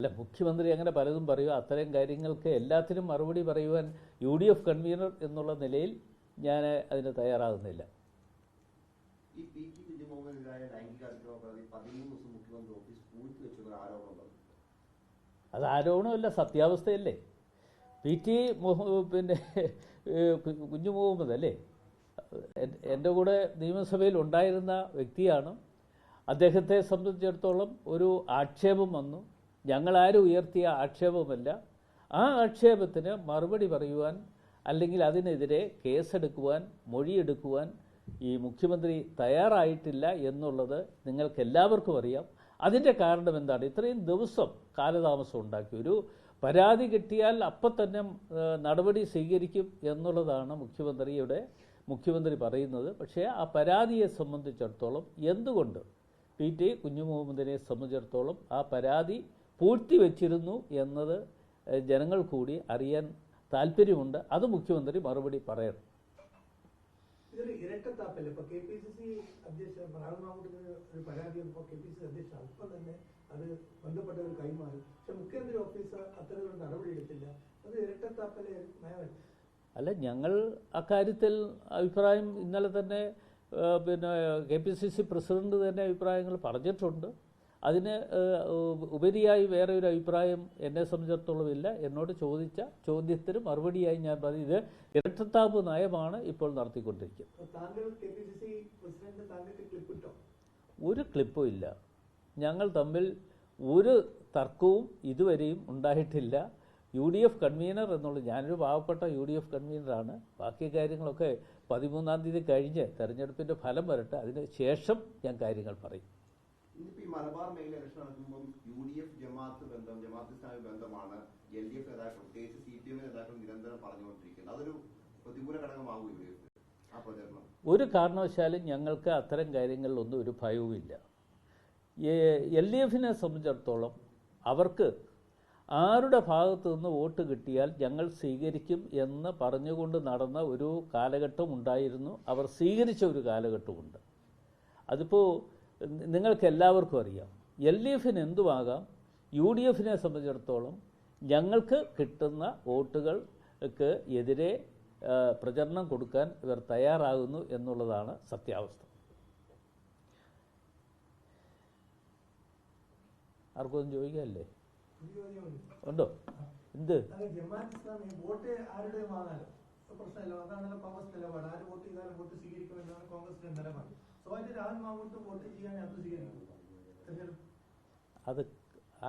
അല്ല, മുഖ്യമന്ത്രി അങ്ങനെ പലതും പറയുക, അത്തരം കാര്യങ്ങൾക്ക് എല്ലാത്തിനും മറുപടി പറയുവാൻ UDF കൺവീനർ എന്നുള്ള നിലയിൽ ഞാൻ അതിന് തയ്യാറാകുന്നില്ല. അത് ആരോപണമല്ല, സത്യാവസ്ഥയല്ലേ. പിന്നെ കുഞ്ഞു മുഹമ്മദ് അല്ലേ, എൻ്റെ കൂടെ നിയമസഭയിൽ ഉണ്ടായിരുന്ന വ്യക്തിയാണ്. അദ്ദേഹത്തെ സംബന്ധിച്ചിടത്തോളം ഒരു ആക്ഷേപം വന്നു. ഞങ്ങളാരും ഉയർത്തിയ ആക്ഷേപമല്ല. ആ ആക്ഷേപത്തിന് മറുപടി പറയുവാൻ അല്ലെങ്കിൽ അതിനെതിരെ കേസെടുക്കുവാൻ, മൊഴിയെടുക്കുവാൻ ഈ മുഖ്യമന്ത്രി തയ്യാറായിട്ടില്ല എന്നുള്ളത് നിങ്ങൾക്കെല്ലാവർക്കും അറിയാം. അതിൻ്റെ കാരണം എന്താണ്? ഇത്രയും ദിവസം കാലതാമസം ഉണ്ടാക്കി. ഒരു പരാതി കിട്ടിയാൽ അപ്പം തന്നെ നടപടി സ്വീകരിക്കും എന്നുള്ളതാണ് മുഖ്യമന്ത്രി പറയുന്നത്. പക്ഷേ ആ പരാതിയെ സംബന്ധിച്ചിടത്തോളം എന്തുകൊണ്ട് PT കുഞ്ഞുമുഹമ്മദിനെ സംബന്ധിച്ചിടത്തോളം ആ പരാതി പൂഴ്ത്തിവെച്ചിരുന്നു എന്നത് ജനങ്ങൾ കൂടി അറിയാൻ താല്പര്യമുണ്ട്. അത് മുഖ്യമന്ത്രി മറുപടി പറയണം. ഇതൊരു ഇരട്ടത്താപ്പല്ലേ? ഇപ്പോൾ KPCC അധ്യക്ഷൻ ഒരു പരാതി വന്നപ്പോൾ KPCC അധ്യക്ഷൻ അല്പം തന്നെ അത് ബന്ധപ്പെട്ടവർ കൈമാറി. പക്ഷെ മുഖ്യമന്ത്രി ഓഫീസർ അത്തരത്തിലുള്ള നടപടി എടുത്തില്ല. അത് ഇരട്ടത്താപ്പല്ലേ നയമല്ല? അല്ല, ഞങ്ങൾ അക്കാര്യത്തിൽ അഭിപ്രായം ഇന്നലെ തന്നെ പിന്നെ KPCC പ്രസിഡന്റ് തന്നെ അഭിപ്രായങ്ങൾ പറഞ്ഞിട്ടുണ്ട്. അതിന് ഉപരിയായി വേറെ ഒരു അഭിപ്രായം എന്നെ സംബന്ധിച്ചിടത്തോളം ഇല്ല. എന്നോട് ചോദിച്ച ചോദ്യത്തിന് മറുപടിയായി ഞാൻ പറഞ്ഞു, ഇത് ഇരട്ടത്താപ്പ് നയമാണ് ഇപ്പോൾ നടത്തിക്കൊണ്ടിരിക്കുന്നത്. ഒരു ക്ലിപ്പും ഇല്ല. ഞങ്ങൾ തമ്മിൽ ഒരു തർക്കവും ഇതുവരെയും ഉണ്ടായിട്ടില്ല. UDF കൺവീനർ എന്നുള്ളത്, ഞാനൊരു പാവപ്പെട്ട UDF കൺവീനറാണ്. ബാക്കി കാര്യങ്ങളൊക്കെ 13-ാം തീയതി കഴിഞ്ഞ് തെരഞ്ഞെടുപ്പിൻ്റെ ഫലം വരട്ടെ, അതിന് ശേഷം ഞാൻ കാര്യങ്ങൾ പറയും. ഇന്നിപ്പോൾ ഈ മലബാർ മേഖല ഇലക്ഷൻ നടക്കുമ്പോൾ UDF ജമാഅത്ത് ഇസ്ലാമി ബന്ധമാണ് LDF നേതാക്കൾ, പ്രത്യേകിച്ച് CPM നേതാക്കൾ നിരന്തരം പറഞ്ഞുകൊണ്ടിരിക്കുന്നത്. അതൊരു പ്രതികൂല ഘടകമാകും ആ പ്രചരണം? ഒരു കാരണവശാലും ഞങ്ങൾക്ക് അത്തരം കാര്യങ്ങളിലൊന്നും ഒരു ഭയവുമില്ല. LDFനെ സംബന്ധിച്ചിടത്തോളം അവർക്ക് ആരുടെ ഭാഗത്തു നിന്ന് വോട്ട് കിട്ടിയാൽ ഞങ്ങൾ സ്വീകരിക്കും എന്ന് പറഞ്ഞുകൊണ്ട് നടന്ന ഒരു കാലഘട്ടം ഉണ്ടായിരുന്നു. അവർ സ്വീകരിച്ച ഒരു കാലഘട്ടമുണ്ട്. അതിപ്പോൾ നിങ്ങൾക്ക് എല്ലാവർക്കും അറിയാം. LDFന് എന്തുമാകാം. UDFനെ സംബന്ധിച്ചിടത്തോളം ഞങ്ങൾക്ക് കിട്ടുന്ന വോട്ടുകൾക്ക് എതിരെ പ്രചരണം കൊടുക്കാൻ ഇവർ തയ്യാറാകുന്നു എന്നുള്ളതാണ് സത്യാവസ്ഥ. ആർക്കൊന്നും ചോദിക്കാല്ലേ? ഉണ്ടോ? എന്ത് വോട്ട് ആരുടെ വാങ്ങാലോ, പ്രശ്നമല്ലോ. അതാണല്ലോ കോൺഗ്രസ് നിലപാട്. ആര് വോട്ട് ചെയ്താലും വോട്ട് സ്വീകരിക്കുമെന്നാണ് കോൺഗ്രസിന്റെ നിലപാട്. അത്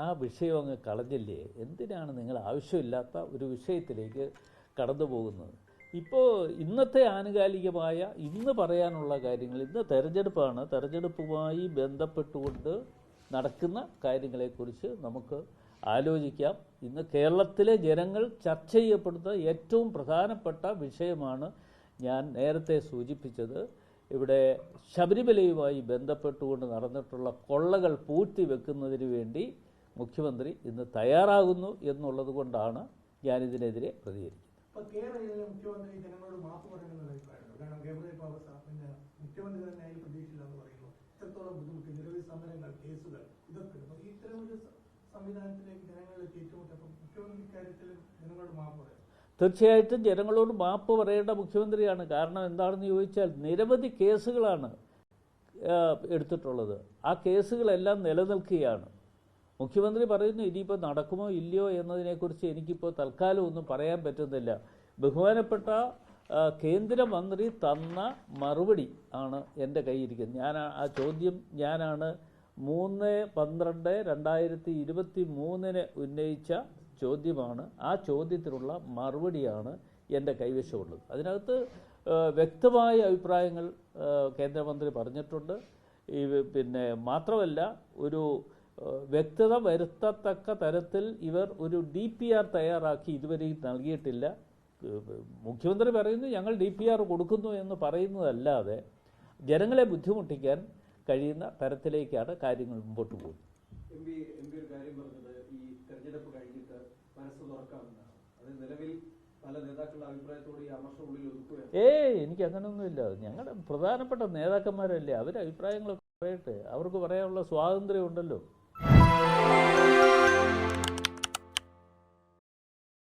ആ വിഷയം അങ്ങ് കളഞ്ഞില്ലേ? എന്തിനാണ് നിങ്ങൾ ആവശ്യമില്ലാത്ത ഒരു വിഷയത്തിലേക്ക് കടന്നു പോകുന്നത്? ഇപ്പോൾ ഇന്നത്തെ ആനുകാലികമായ ഇന്ന് പറയാനുള്ള കാര്യങ്ങൾ, ഇന്ന് തെരഞ്ഞെടുപ്പാണ്. തെരഞ്ഞെടുപ്പുമായി ബന്ധപ്പെട്ടുകൊണ്ട് നടക്കുന്ന കാര്യങ്ങളെക്കുറിച്ച് നമുക്ക് ആലോചിക്കാം. ഇന്ന് കേരളത്തിലെ ജനങ്ങൾ ചർച്ച ചെയ്യപ്പെടുന്ന ഏറ്റവും പ്രധാനപ്പെട്ട വിഷയമാണ് ഞാൻ നേരത്തെ സൂചിപ്പിച്ചത്. ഇവിടെ ശബരിമലയുമായി ബന്ധപ്പെട്ടുകൊണ്ട് നടന്നിട്ടുള്ള കൊള്ളകൾ പൂഴ്ത്തിവെക്കുന്നതിന് വേണ്ടി മുഖ്യമന്ത്രി ഇന്ന് തയ്യാറാകുന്നു എന്നുള്ളത് കൊണ്ടാണ് ഞാനിതിനെതിരെ പ്രതികരിക്കുന്നത്. മുഖ്യമന്ത്രി ജനങ്ങളോട് മാപ്പ് പറയണമെന്ന് അഭിപ്രായമുണ്ട്. കാരണം മുഖ്യമന്ത്രി തന്നെ അതിൽ പ്രതീക്ഷയില്ലെന്ന് പറയുന്നു. ഇത്രത്തോളം ബുദ്ധിമുട്ട്, നിരവധി സമരങ്ങൾ, കേസുകൾ, ഇതൊക്കെ ഇത്തരം ഒരു സംവിധാനത്തിലേക്ക് ജനങ്ങളിലേക്ക് ഏറ്റുമുട്ടപ്പോൾ മുഖ്യമന്ത്രി കാര്യത്തിൽ ജനങ്ങളോട് മാപ്പ് പറയും. തീർച്ചയായിട്ടും ജനങ്ങളോട് മാപ്പ് പറയേണ്ട മുഖ്യമന്ത്രിയാണ്. കാരണം എന്താണെന്ന് ചോദിച്ചാൽ നിരവധി കേസുകളാണ് എടുത്തിട്ടുള്ളത്. ആ കേസുകളെല്ലാം നിലനിൽക്കുകയാണ്. മുഖ്യമന്ത്രി പറയുന്നു ഇനിയിപ്പോൾ നടക്കുമോ ഇല്ലയോ എന്നതിനെക്കുറിച്ച് എനിക്കിപ്പോൾ തൽക്കാലം ഒന്നും പറയാൻ പറ്റുന്നില്ല. ബഹുമാനപ്പെട്ട കേന്ദ്രമന്ത്രി തന്ന മറുപടി ആണ് എൻ്റെ കയ്യിരിക്കുന്നത്. ആ ചോദ്യം ഞാനാണ് 3/12/2023 ഉന്നയിച്ച ചോദ്യമാണ്. ആ ചോദ്യത്തിനുള്ള മറുപടിയാണ് എൻ്റെ കൈവശമുള്ളത്. അതിനകത്ത് വ്യക്തമായ അഭിപ്രായങ്ങൾ കേന്ദ്രമന്ത്രി പറഞ്ഞിട്ടുണ്ട്. പിന്നെ മാത്രമല്ല, ഒരു വ്യക്തത വരുത്തത്തക്ക തരത്തിൽ ഇവർ ഒരു DPR തയ്യാറാക്കി ഇതുവരെയും നൽകിയിട്ടില്ല. മുഖ്യമന്ത്രി പറയുന്നു ഞങ്ങൾ DPR കൊടുക്കുന്നു എന്ന് പറയുന്നതല്ലാതെ ജനങ്ങളെ ബുദ്ധിമുട്ടിക്കാൻ കഴിയുന്ന തരത്തിലേക്കാണ് കാര്യങ്ങൾ മുമ്പോട്ട് പോകുന്നത്. എനിക്ക് അങ്ങനെയൊന്നുമില്ല. ഞങ്ങളുടെ പ്രധാനപ്പെട്ട നേതാക്കന്മാരല്ലേ, അവർ അഭിപ്രായങ്ങളൊക്കെ പറയട്ടെ. അവർക്ക് പറയാനുള്ള സ്വാതന്ത്ര്യം ഉണ്ടല്ലോ.